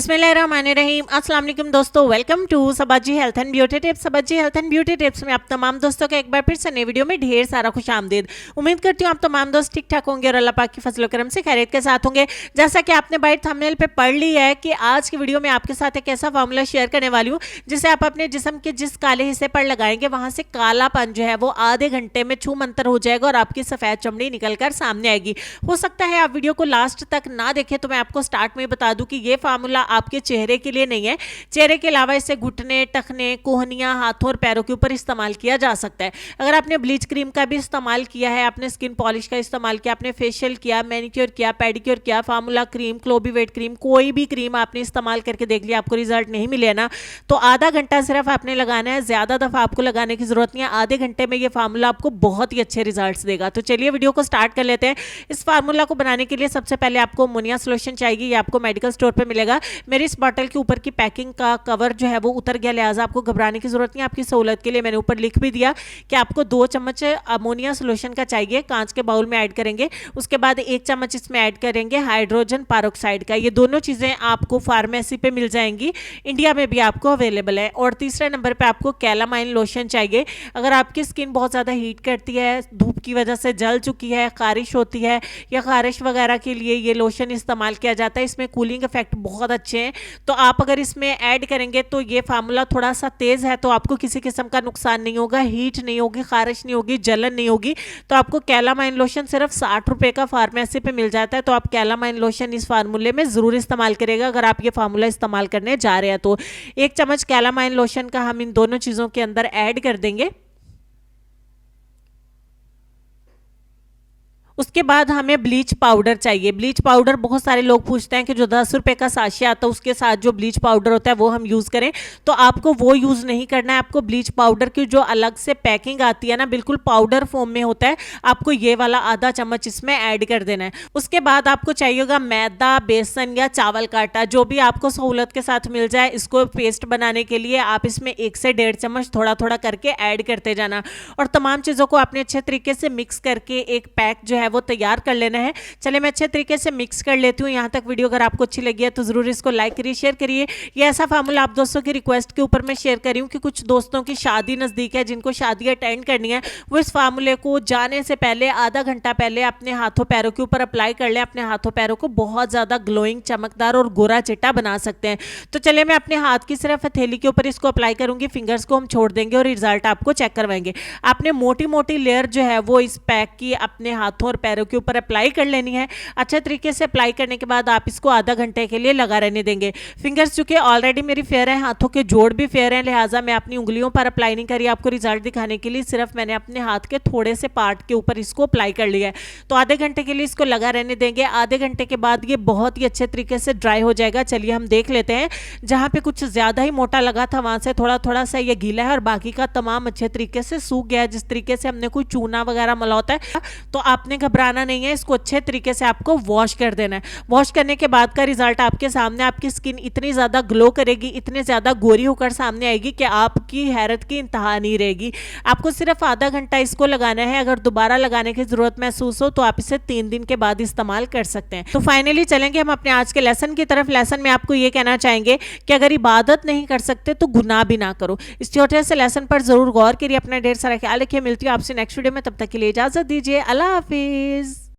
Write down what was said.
बिस्मिल्लाहिर्रहमानिर्रहीम। अस्सलाम वालेकुम दोस्तों, welcome to Sabaji health and beauty tips. Sabaji health and beauty tips में आप तमाम दोस्तों का एक बार फिर से नई वीडियो में ढेर सारा खुश आमदीद। उम्मीद करती हूँ आप तमाम दोस्त ठीक ठाक होंगे और अल्लाह पाक की फजल करम से खैरियत के साथ होंगे। जैसा कि आपने बाइट थंबनेल पे पढ़ ली है कि आज की वीडियो में आपके साथ एक ऐसा फार्मूला शेयर करने वाली हूँ जिसे आप अपने जिस्म के जिस काले हिस्से पर लगाएंगे वहां से कालापन जो है वो आधे घंटे में छू मंतर हो जाएगा और आपकी सफेद चमड़ी निकल कर सामने आएगी। हो सकता है आप वीडियो को लास्ट तक ना देखें तो मैं आपको स्टार्ट में बता दूं कि ये फार्मूला आपके चेहरे के लिए नहीं है। चेहरे के अलावा इसे घुटने, टखने, कोहनियां, हाथों और पैरों के ऊपर इस्तेमाल किया जा सकता है। अगर आपने ब्लीच क्रीम का भी इस्तेमाल किया है, आपने स्किन पॉलिश का इस्तेमाल किया, आपने फेशियल किया, मैनिक्योर किया, पेडिक्योर किया, फार्मूला क्रीम, क्लोबीवेट क्रीम, कोई भी क्रीम आपने इस्तेमाल करके देख लिया, आपको रिजल्ट नहीं मिले ना, तो आधा घंटा सिर्फ आपने लगाना है। ज्यादा दफा आपको लगाने की जरूरत नहीं है। आधे घंटे में ये फार्मूला आपको बहुत ही अच्छे रिजल्ट्स देगा। तो चलिए वीडियो को स्टार्ट कर लेते हैं। इस फार्मूला को बनाने के लिए सबसे पहले आपको अमोनिया सोल्यूशन चाहिए। ये आपको मेडिकल स्टोर पे मिलेगा। मेरी इस बॉटल के ऊपर की पैकिंग का कवर जो है वो उतर गया, लिहाजा आपको घबराने की जरूरत नहीं। आपकी सहूलत के लिए मैंने ऊपर लिख भी दिया कि आपको 2 चम्मच अमोनिया सोल्यूशन का चाहिए। कांच के बाउल में ऐड करेंगे। उसके बाद 1 चम्मच इसमें ऐड करेंगे हाइड्रोजन पैरोक्साइड का। ये दोनों चीजें आपको फार्मेसी पे मिल जाएंगी, इंडिया में भी आपको अवेलेबल है। और तीसरे नंबर पे आपको कैलामाइन लोशन चाहिए। अगर आपकी स्किन बहुत ज़्यादा हीट करती है, धूप की वजह से जल चुकी है, खारिश होती है या खारिश वगैरह के लिए ये लोशन इस्तेमाल किया जाता है। इसमें कूलिंग इफेक्ट बहुत अच्छे हैं। तो आप अगर इसमें ऐड करेंगे तो ये फार्मूला थोड़ा सा तेज़ है, तो आपको किसी किस्म का नुकसान नहीं होगा, हीट नहीं होगी, खारिश नहीं होगी, जलन नहीं होगी। तो आपको कैलामाइन लोशन सिर्फ 60 रुपये का फार्मेसी पे मिल जाता है। तो आप कैलामाइन लोशन इस फार्मूले में ज़रूर इस्तेमाल करेगा अगर आप ये फार्मूला इस्तेमाल करने जा रहे हैं। तो 1 चम्मच कैलामाइन लोशन का हम इन दोनों चीज़ों के अंदर ऐड कर देंगे। उसके बाद हमें ब्लीच पाउडर चाहिए। ब्लीच पाउडर बहुत सारे लोग पूछते हैं कि जो 10 रुपए का साशे आता है उसके साथ जो ब्लीच पाउडर होता है वो हम यूज़ करें, तो आपको वो यूज़ नहीं करना है। आपको ब्लीच पाउडर की जो अलग से पैकिंग आती है ना, बिल्कुल पाउडर फॉर्म में होता है, आपको ये वाला आधा चम्मच इसमें ऐड कर देना है। उसके बाद आपको चाहिएगा मैदा, बेसन या चावल का आटा, जो भी आपको सहूलत के साथ मिल जाए। इसको पेस्ट बनाने के लिए आप इसमें 1 से 1.5 चम्मच थोड़ा थोड़ा करके ऐड करते जाना और तमाम चीज़ों को आपने अच्छे तरीके से मिक्स करके एक पैक जो है वो तैयार कर लेना है। चले मैं अच्छे तरीके से मिक्स कर लेती हूँ। यहाँ तक वीडियो अगर आपको अच्छी लगी है तो जरूर इसको लाइक करिए, शेयर करिए। ये ऐसा फार्मूला आप दोस्तों की रिक्वेस्ट के ऊपर मैं शेयर करी हूँ कि कुछ दोस्तों की शादी नज़दीक है, जिनको शादी अटेंड करनी है, वो इस फार्मूले को जाने से पहले आधा घंटा पहले अपने हाथों पैरों के ऊपर अप्लाई कर ले। अपने हाथों पैरों को बहुत ज़्यादा ग्लोइंग, चमकदार और गोरा चिट्टा बना सकते हैं। तो चलिए मैं अपने हाथ की सिर्फ हथेली के ऊपर इसको अप्लाई करूँगी, फिंगर्स को हम छोड़ देंगे और रिजल्ट आपको चेक करवाएंगे। आपने मोटी मोटी लेयर जो है वो इस पैक की अपने हाथों और पैरों के ऊपर अप्लाई कर लेनी है। अच्छे तरीके से अप्लाई करने के बाद आप इसको आधा घंटे के लिए लगा रहने देंगे। फिंगर्स चूंकि ऑलरेडी मेरी फेयर है, हाथों के जोड़ भी फेयर हैं, लिहाजा मैं अपनी उंगलियों पर अप्लाई नहीं करी। आपको रिजल्ट दिखाने के लिए सिर्फ मैंने अपने हाथ के थोड़े से पार्ट के ऊपर इसको अप्लाई कर लिया है। तो आधे घंटे के लिए इसको लगा रहने देंगे। आधे घंटे के बाद ये बहुत ही अच्छे तरीके से ड्राई हो जाएगा। चलिए हम देख लेते हैं। जहाँ पे कुछ ज्यादा ही मोटा लगा था वहां से थोड़ा थोड़ा सा ये गीला है और बाकी का तमाम अच्छे तरीके से सूख गया है। जिस तरीके से हमने कोई चूना वगैरह मला होता है, तो आपने घबराना नहीं है। इसको अच्छे तरीके से आपको वॉश कर देना है। वॉश करने के बाद का रिजल्ट आपके सामने। आपकी स्किन इतनी ज्यादा ग्लो करेगी, इतनी ज्यादा गोरी होकर सामने आएगी कि आपकी हैरत की इंतहा नहीं रहेगी। आपको सिर्फ आधा घंटा इसको लगाना है। अगर दोबारा लगाने की जरूरत महसूस हो तो आप इसे 3 दिन के बाद इस्तेमाल कर सकते हैं। तो फाइनली चलेंगे हम अपने आज के लेसन की तरफ। लेसन में आपको ये कहना चाहेंगे कि अगर इबादत नहीं कर सकते तो गुनाह भी ना करो। इस छोटे से लेसन पर जरूर गौर करिए। अपना ढेर सारा ख्याल रखिए। मिलती हूँ आपसे नेक्स्ट वीडियो में, तब तक के लिए इजाजत दीजिए। अल्लाह हाफिज।